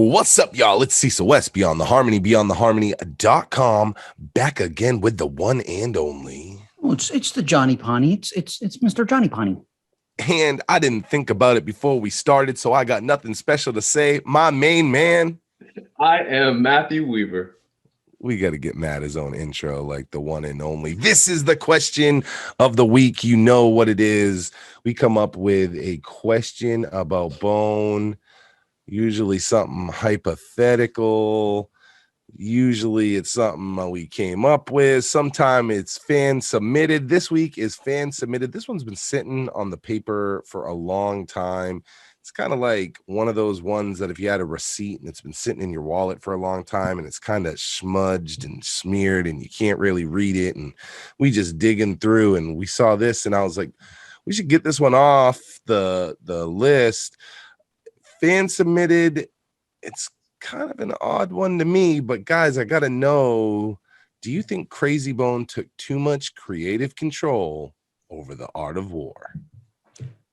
What's up, y'all? It's Cecil West, Beyond the Harmony, beyondtheharmony.com, back again with the one and only. Well, it's the Johnny Pawnee. It's Mr. Johnny Pawnee. And I didn't think about it before we started, so I got nothing special to say. My main man. I am Matthew Weaver. We got to get Matt his own intro, like the one and only. This is the question of the week. You know what it is. We come up with a question about Bone, usually something hypothetical. Usually it's something we came up with. Sometimes it's fan submitted. This week is fan submitted. This one's been sitting on the paper for a long time. It's kind of like one of those ones that if you had a receipt and it's been sitting in your wallet for a long time and it's kind of smudged and smeared and you can't really read it. And we just digging through and we saw this and I was like, we should get this one off the list. Fan submitted. It's kind of an odd one to me, but guys, I gotta know, do you think Krayzie Bone took too much creative control over the art of war?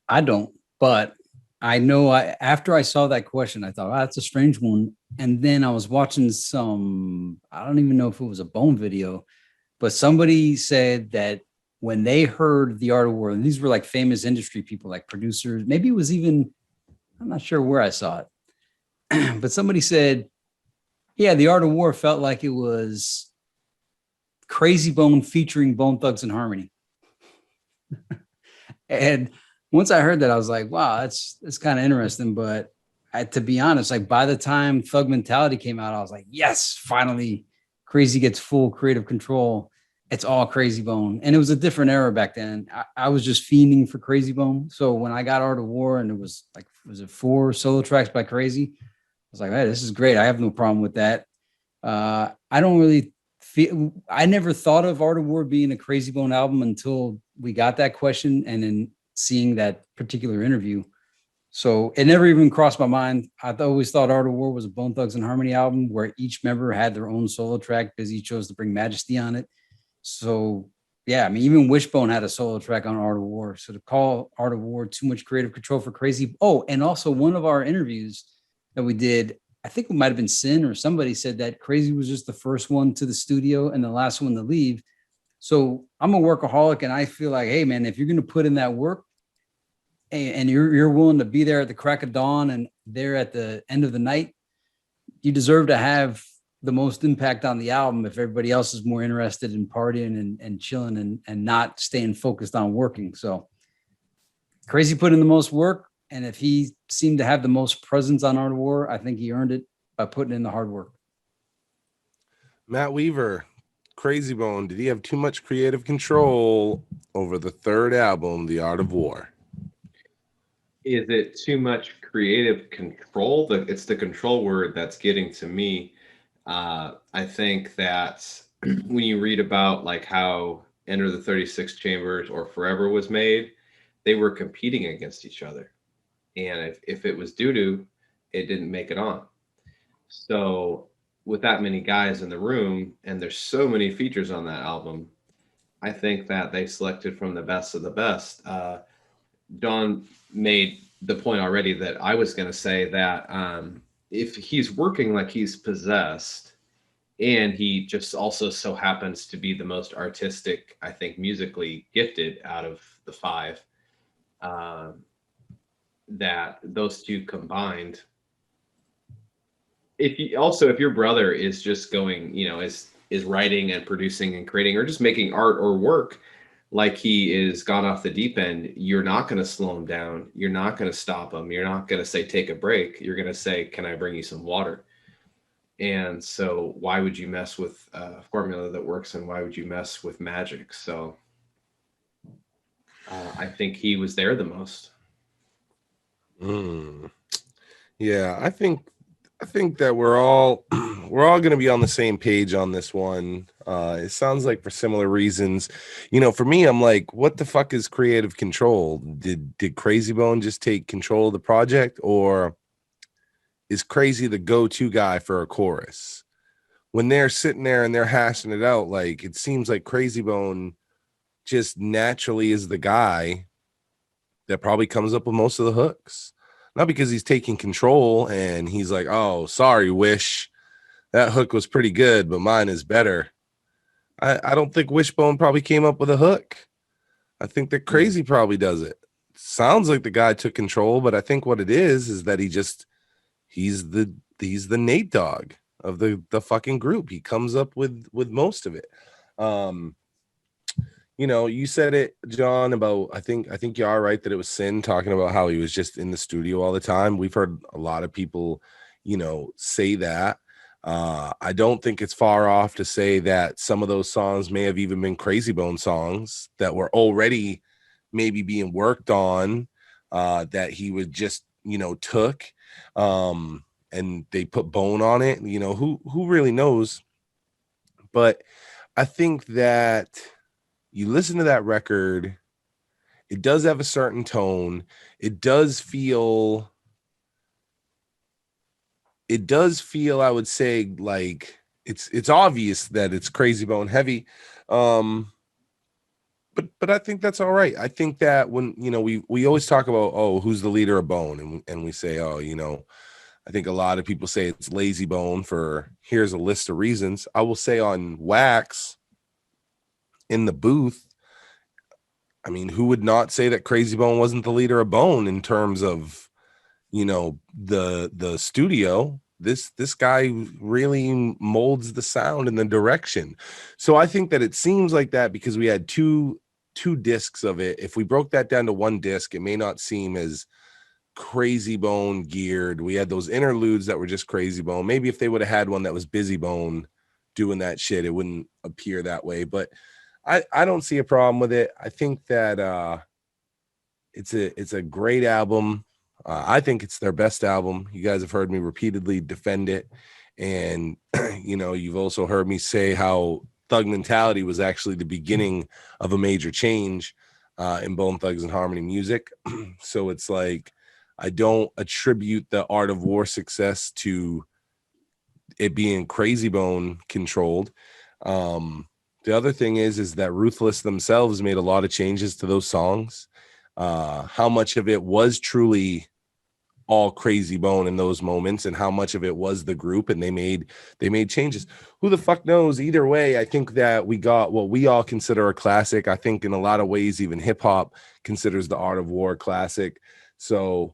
I don't, but I know after I saw that question, I thought, that's a strange one. And then I was watching I don't even know if it was a Bone video, but somebody said that when they heard the art of war, and these were like famous industry people, like producers, maybe it was even, I'm not sure where I saw it. But somebody said, yeah, the art of war felt like it was Krayzie Bone featuring Bone Thugs-n-Harmony. And once I heard that, I was like, wow, that's kind of interesting. But to be honest, like by the time Thug Mentality came out, I was like, yes, finally, Krayzie gets full creative control. It's all Krayzie Bone. And it was a different era back then. I was just fiending for Krayzie Bone. So when I got Art of War and it was like, was it 4 solo tracks by Krayzie? I was like, hey, this is great. I have no problem with that. I don't really feel, I never thought of Art of War being a Krayzie Bone album until we got that question and then seeing that particular interview. So it never even crossed my mind. I always thought Art of War was a Bone Thugs-n-Harmony album where each member had their own solo track because he chose to bring Majesty on it. So yeah, I mean, even Wishbone had a solo track on Art of War. So to call Art of War too much creative control for Krayzie. Oh, and also one of our interviews that we did, I think it might have been Sin or somebody said that Krayzie was just the first one to the studio and the last one to leave. So I'm a workaholic and I feel like, hey man, if you're going to put in that work and you're willing to be there at the crack of dawn and there at the end of the night, you deserve to have the most impact on the album if everybody else is more interested in partying and chilling and not staying focused on working. So Krayzie put in the most work. And if he seemed to have the most presence on Art of War, I think he earned it by putting in the hard work. Matt Weaver, Krayzie Bone, did he have too much creative control over the third album, The Art of War? Is it too much creative control? It's the control word that's getting to me. I think that when you read about like how Enter the 36 Chambers or Forever was made, they were competing against each other. And if it was doo-doo, it didn't make it on. So with that many guys in the room, and there's so many features on that album, I think that they selected from the best of the best. Don made the point already that I was going to say that if he's working like he's possessed, and he just also so happens to be the most artistic, I think, musically gifted out of the 5, that those two combined, if your brother is just going, is writing and producing and creating or just making art or work like he is gone off the deep end, you're not going to slow him down. You're not going to stop him. You're not going to say, take a break. You're going to say, can I bring you some water? And so why would you mess with a formula that works and why would you mess with magic? So I think he was there the most. Yeah, I think that we're all going to be on the same page on this one. It sounds like for similar reasons. For me, I'm like, what the fuck is creative control? Did Krayzie Bone just take control of the project, or is Krayzie the go-to guy for a chorus? When they're sitting there and they're hashing it out, like it seems like Krayzie Bone just naturally is the guy that probably comes up with most of the hooks. not because he's taking control and he's like, oh, sorry, Wish, that hook was pretty good, but mine is better. I don't think Wishbone probably came up with a hook. I think that Krayzie probably does it. Sounds like the guy took control, but I think what it is that he's the Nate Dogg of the fucking group. He comes up with most of it. You know, you said it, John, about I think you are right that it was Sin talking about how he was just in the studio all the time. We've heard a lot of people, you know, say that. I don't think it's far off to say that some of those songs may have even been Krayzie Bone songs that were already maybe being worked on, that he would just, you know, took, and they put Bone on it. You know, who really knows? But I think that you listen to that record, it does have a certain tone. It does feel, I would say, like it's obvious that it's Krayzie Bone heavy. But I think that's all right. I think that when, you know, we always talk about, oh, who's the leader of Bone, and we say, oh, you know, I think a lot of people say it's Lazy Bone for here's a list of reasons. I will say on Wax in the booth, I mean, who would not say that Krayzie Bone wasn't the leader of Bone in terms of, you know, the studio? This guy really molds the sound and the direction. So I think that it seems like that because we had two discs of it. If we broke that down to one disc, it may not seem as Krayzie Bone geared. We had those interludes that were just Krayzie Bone. Maybe if they would have had one that was Busy Bone doing that shit, it wouldn't appear that way. But I don't see a problem with it. I think that it's a great album. I think it's their best album. You guys have heard me repeatedly defend it, and you know, you've also heard me say how Thug Mentality was actually the beginning of a major change in Bone Thugs and Harmony music. So it's like I don't attribute the Art of War success to it being Krayzie Bone controlled. The other thing is that Ruthless themselves made a lot of changes to those songs. How much of it was truly all Krayzie Bone in those moments, and how much of it was the group, and they made changes. Who the fuck knows? Either way, I think that we got what we all consider a classic. I think in a lot of ways, even hip hop considers the Art of War a classic. So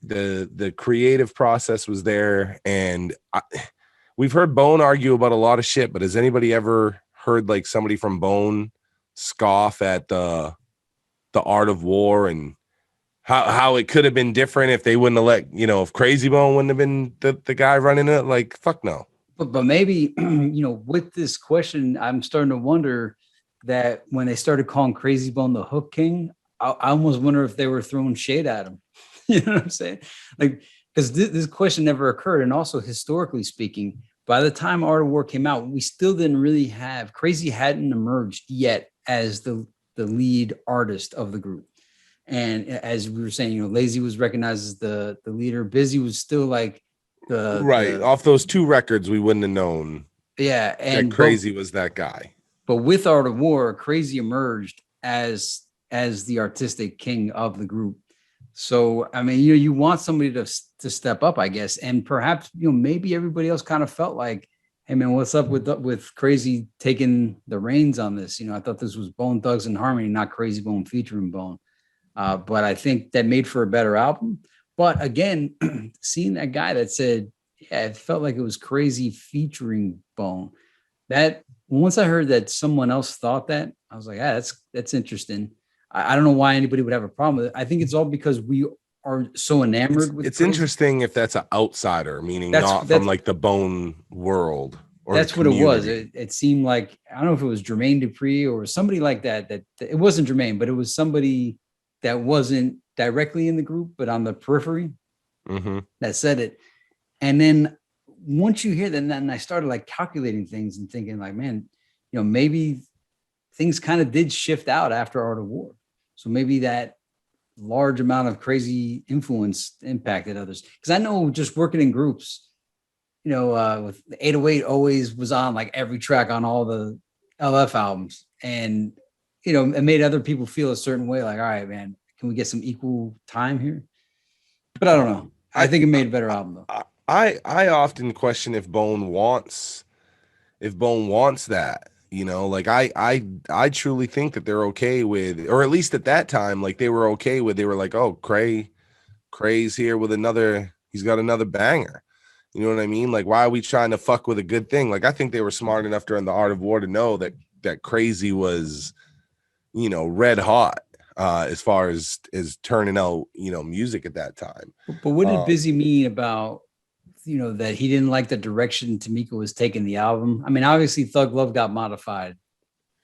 the creative process was there, and we've heard Bone argue about a lot of shit, but has anybody ever heard like somebody from Bone scoff at the Art of War and how it could have been different if they wouldn't have let, you know, if Krayzie Bone wouldn't have been the guy running it? Like, fuck no. But maybe, you know, with this question, I'm starting to wonder that when they started calling Krayzie Bone the Hook King, I almost wonder if they were throwing shade at him. You know what I'm saying? Like, because this question never occurred. And also, historically speaking, by the time Art of War came out, we still didn't really have, Krayzie hadn't emerged yet as the lead artist of the group. And as we were saying, you know, Lazy was recognized as the leader. Busy was still like off those two records, we wouldn't have known. Yeah, and that Krayzie was that guy. But with Art of War, Krayzie emerged as the artistic king of the group. So I mean, you know, you want somebody to step up, I guess, and perhaps, you know, maybe everybody else kind of felt like, hey man, what's up with Krayzie taking the reins on this? You know, I thought this was Bone Thugs and Harmony, not Krayzie Bone featuring Bone. But I think that made for a better album. But again, seeing that guy that said, yeah, it felt like it was Krayzie featuring Bone. That once I heard that someone else thought that, I was like, that's interesting. I don't know why anybody would have a problem with it. I think it's all because we are so enamored with it's Krayzie. Interesting if that's an outsider, meaning not from like the Bone world. Or that's what it was. It seemed like, I don't know if it was Jermaine Dupri or somebody like that it wasn't Jermaine, but it was somebody that wasn't directly in the group, but on the periphery, that said it. And then once you hear that, then I started like calculating things and thinking like, man, you know, maybe things kind of did shift out after Art of War. So maybe that large amount of Krayzie influence impacted others. Because I know just working in groups, you know, with the 808 always was on like every track on all the LF albums. And you know, it made other people feel a certain way, like, all right, man, can we get some equal time here? But I don't know. I think it made a better album though. I often question if Bone wants that, you know, like I truly think that they're okay with, or at least at that time, like they were okay with, they were like, oh, Kray's here with he's got another banger. You know what I mean? Like, why are we trying to fuck with a good thing? Like, I think they were smart enough during the Art of War to know that Krayzie was, you know, red hot as far as turning out, you know, music at that time. But what did Busy mean about, you know, that he didn't like the direction Tamika was taking the album? I mean, obviously Thug Love got modified,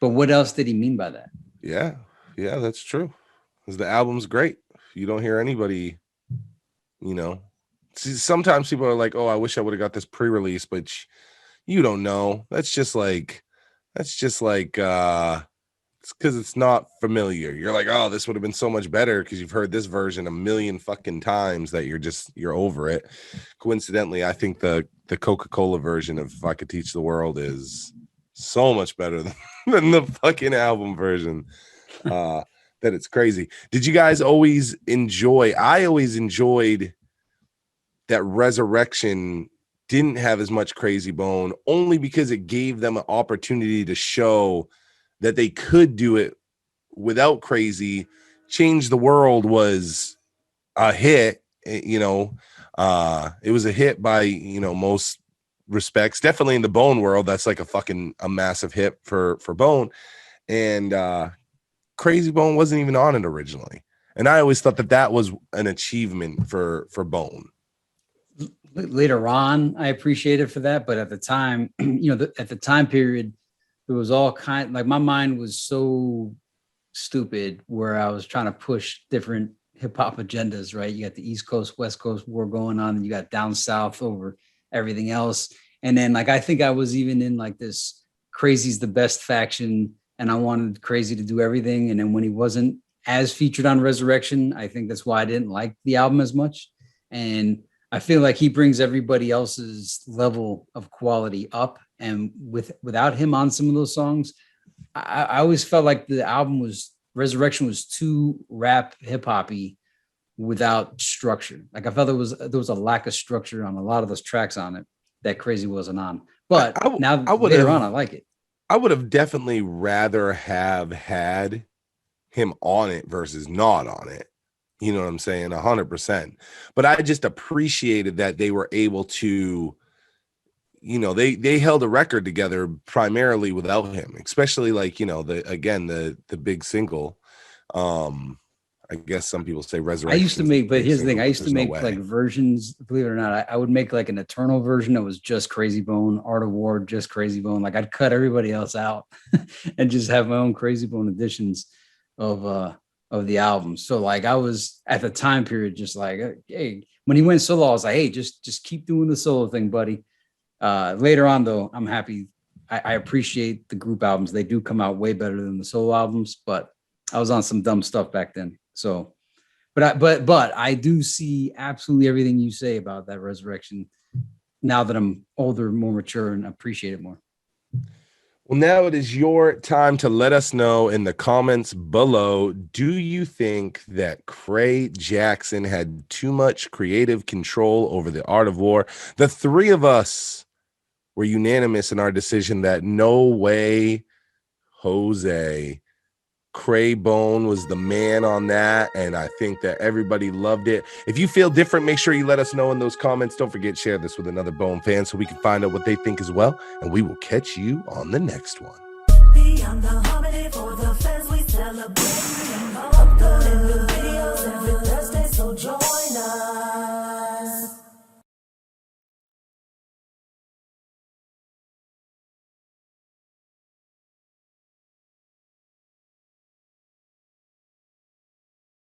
but what else did he mean by that? Yeah, that's true. Because the album's great. You don't hear anybody, you know. See, sometimes people are like, oh, I wish I would have got this pre-release, but you don't know. That's just like it's because it's not familiar. You're like, oh, this would have been so much better because you've heard this version a million fucking times that you're over it. Coincidentally, I think the Coca-Cola version of If I Could Teach the World is so much better than the fucking album version. That it's crazy. Did you guys always enjoy? I always enjoyed that Resurrection didn't have as much Krayzie Bone, only because it gave them an opportunity to show that they could do it without Krayzie. Change the World was a hit, you know. It was a hit by, you know, most respects. Definitely in the Bone world, that's like a massive hit for Bone. And Krayzie Bone wasn't even on it originally. And I always thought that was an achievement for Bone. Later on, I appreciate it for that, but at the time, you know, at the time period, it was all kind, like my mind was so stupid where I was trying to push different hip hop agendas, right? You got the East Coast, West Coast war going on, and you got down South over everything else. And then like, I think I was even in like this Krayzie's the best faction, and I wanted Krayzie to do everything. And then when he wasn't as featured on Resurrection, I think that's why I didn't like the album as much. And I feel like he brings everybody else's level of quality up. And without him on some of those songs, I always felt like the album Resurrection was too rap hip hoppy without structure. Like I felt there was a lack of structure on a lot of those tracks on it that Krayzie wasn't on. But later on, I like it. I would have definitely rather have had him on it versus not on it. You know what I'm saying? 100%. But I just appreciated that they were able to, you know, they held a record together primarily without him, especially like, you know, the big single. I guess some people say Resurrection. I used to make, but here's the thing. I used to make like versions, believe it or not, I would make like an Eternal version that was just Krayzie Bone, Art of War, just Krayzie Bone. Like I'd cut everybody else out and just have my own Krayzie Bone editions of the album. So like I was at the time period just like, hey, when he went solo, I was like, hey, just keep doing the solo thing, buddy. Later on though, I'm happy. I appreciate the group albums. They do come out way better than the solo albums, but I was on some dumb stuff back then. So, but I do see absolutely everything you say about that Resurrection now that I'm older, more mature, and appreciate it more. Well, now it is your time to let us know in the comments below. Do you think that Cray Jackson had too much creative control over the Art of War? The three of us were unanimous in our decision that no way, Jose. Krayzie Bone was the man on that, and I think that everybody loved it. If you feel different, make sure you let us know in those comments. Don't forget, share this with another Bone fan so we can find out what they think as well, and we will catch you on the next one. Beyond the harmony for the fans we celebrate.